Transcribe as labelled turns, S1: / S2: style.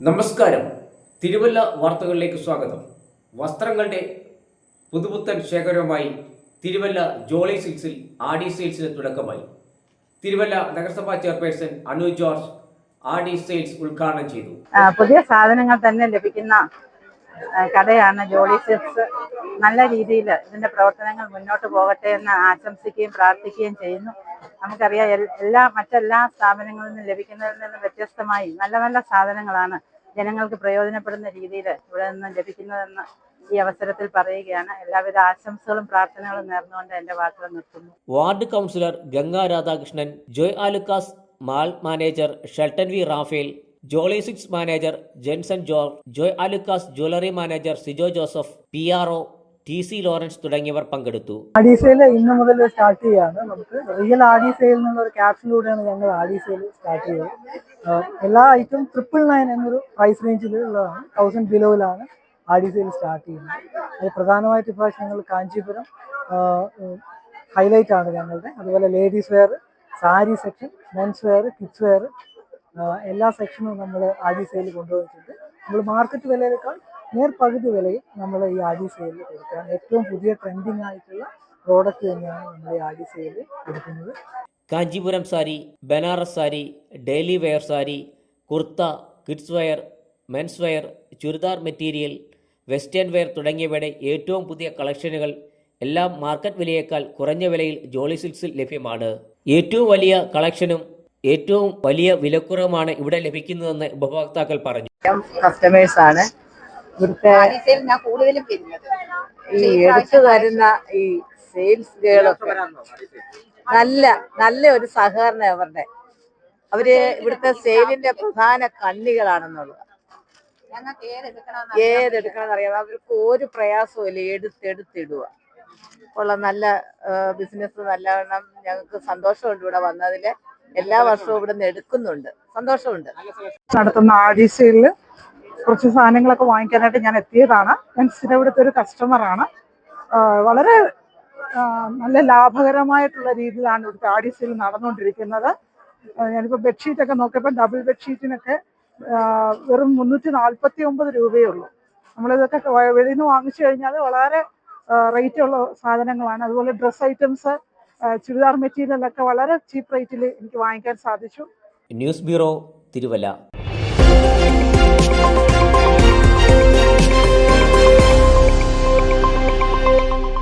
S1: നമസ്കാരം. തിരുവല്ല വാർത്തകളിലേക്ക് സ്വാഗതം. വസ്ത്രങ്ങളുടെ പുതുപുത്തൻ ശേഖരവുമായി തിരുവല്ല ജോളി സിൽക്സിൽ ആഡി സെയിൽസിന് തുടക്കമായി. തിരുവല്ല നഗരസഭാ chairperson Anu George Aadi sales ഉദ്ഘാടനം ചെയ്തു.
S2: പുതിയ സാധനങ്ങൾ തന്നെ ലഭിക്കുന്ന കടയാണ് ജോളി സിൽക്സ്. നല്ല രീതിയിൽ ഇതിന്റെ പ്രവർത്തനങ്ങൾ മുന്നോട്ട് പോകട്ടെ എന്ന് ആശംസിക്കുകയും പ്രാർത്ഥിക്കുകയും ചെയ്യുന്നു. നമുക്കറിയാം, മറ്റെല്ലാ സ്ഥാപനങ്ങളിൽ നിന്നും ലഭിക്കുന്നതിൽ നിന്നും വ്യത്യസ്തമായി നല്ല നല്ല സാധനങ്ങളാണ് ജനങ്ങൾക്ക് പ്രയോജനപ്പെടുന്ന രീതിയിൽ ഇവിടെ നിന്ന് ലഭിക്കുന്നതെന്ന് ഈ അവസരത്തിൽ പറയുകയാണ്. എല്ലാവിധ ആശംസകളും പ്രാർത്ഥനകളും നേർന്നുകൊണ്ട് എന്റെ വാക്കുകൾ നിർത്തുന്നു.
S1: Ward councillor Ganga Radhakrishnan, Joy Alukkas mall manager Shelton V Raphael, Jolly Silks manager Jenson George, Joy Alukkas jewellery manager Sijo Joseph, PRO TC Lawrence തുടങ്ങിയവർ പങ്കെടുത്തു.
S3: ആഡി സെയിൽ ഇന്ന് മുതൽ സ്റ്റാർട്ട് ചെയ്യാണ്. നമുക്ക് റിയൽ ആഡി സെയിൽ എന്നുള്ള ക്യാപ്സിലൂടെയാണ് ഞങ്ങൾ ആഡി സെയിൽ സ്റ്റാർട്ട് ചെയ്തത്. എല്ലാ ഐറ്റം 999 എന്നൊരു പ്രൈസ് റേഞ്ചിലുള്ളതാണ്. 1000 ബിലോയിലാണ് ആഡി സെയിൽ സ്റ്റാർട്ട് ചെയ്യുന്നത്. അത് പ്രധാനമായിട്ട് ഇപ്രാവശ്യം ഞങ്ങൾ കാഞ്ചീപുരം ഹൈലൈറ്റ് ആണ് ഞങ്ങളുടെ. അതുപോലെ ladies wear, sari section, men's wear, kids wear എല്ലാ സെക്ഷനും നമ്മൾ ആഡി സെയിൽ കൊണ്ടുവന്നിട്ടുണ്ട്. നമ്മൾ മാർക്കറ്റ് വിലയേക്കാൾ പകുതി വിലയിൽ നമ്മൾ ഈ ആഡി സെയിലിൽ കൊടുക്കുകയാണ്. ഏറ്റവും പുതിയ ട്രെൻഡിങ് ആയിട്ടുള്ള പ്രോഡക്റ്റ് തന്നെയാണ് നമ്മൾ ഈ ആഡി സെയിലിൽ കൊടുക്കുന്നത്.
S1: Kanchipuram sari, Banaras sari, daily wear sari, kurta, kids wear, men's wear, churidar material, western wear തുടങ്ങിയവയുടെ ഏറ്റവും പുതിയ കളക്ഷനുകൾ എല്ലാം മാർക്കറ്റ് വിലയേക്കാൾ കുറഞ്ഞ വിലയിൽ ജോളി സിൽക്സിൽ ലഭ്യമാണ്. ഏറ്റവും വലിയ കളക്ഷനും ഏറ്റവും വലിയ വിലക്കുറവുമാണ് ഇവിടെ ലഭിക്കുന്നതെന്ന് ഉപഭോക്താക്കൾ പറഞ്ഞു.
S2: കസ്റ്റമേഴ്സാണ് ഇവിടുത്തെ ഈ എടുത്തു തരുന്ന ഈ സെയിൽസ് ഗേളൊക്കെ നല്ല ഒരു സഹകരണം. അവര് ഇവിടുത്തെ സെയിലിന്റെ പ്രധാന കണ്ണികളാണെന്നുള്ളത്. ഏതെടുക്കണം അറിയാം. അവർക്ക് ഒരു പ്രയാസവും ഇല്ല, എടുത്തിടുക ഉള്ള നല്ല ബിസിനസ്. നല്ലവണ്ണം ഞങ്ങൾക്ക് സന്തോഷമുണ്ട് ഇവിടെ വന്നതിൽ. എല്ലാ വർഷവും ഇവിടെ നിന്ന് എടുക്കുന്നുണ്ട്, സന്തോഷമുണ്ട്.
S3: നടത്തുന്ന ആഡി സെയിലിൽ കുറച്ച് സാധനങ്ങളൊക്കെ വാങ്ങിക്കാനായിട്ട് ഞാൻ എത്തിയതാണ്. ഞാൻ സ്ഥിരം ഇവിടുത്തെ ഒരു കസ്റ്റമറാണ്. വളരെ നല്ല ലാഭകരമായിട്ടുള്ള രീതിയിലാണ് ഇവിടുത്തെ ആഡി സെയിൽ നടന്നുകൊണ്ടിരിക്കുന്നത്. ഞാനിപ്പോൾ ബെഡ്ഷീറ്റൊക്കെ നോക്കിയപ്പോൾ ഡബിൾ ബെഡ്ഷീറ്റിനൊക്കെ വെറും 349 രൂപയേ ഉള്ളൂ. നമ്മളിതൊക്കെ വെളിയിൽ നിന്ന് വാങ്ങിച്ചു കഴിഞ്ഞാൽ വളരെ റേറ്റ് ഉള്ള സാധനങ്ങളാണ്. അതുപോലെ ഡ്രസ് ഐറ്റംസ്, ചുരിദാർ മെറ്റീരിയലൊക്കെ വളരെ ചീപ്പ് റേറ്റിൽ എനിക്ക് വാങ്ങിക്കാൻ സാധിച്ചു.
S1: News bureau, Thiruvalla.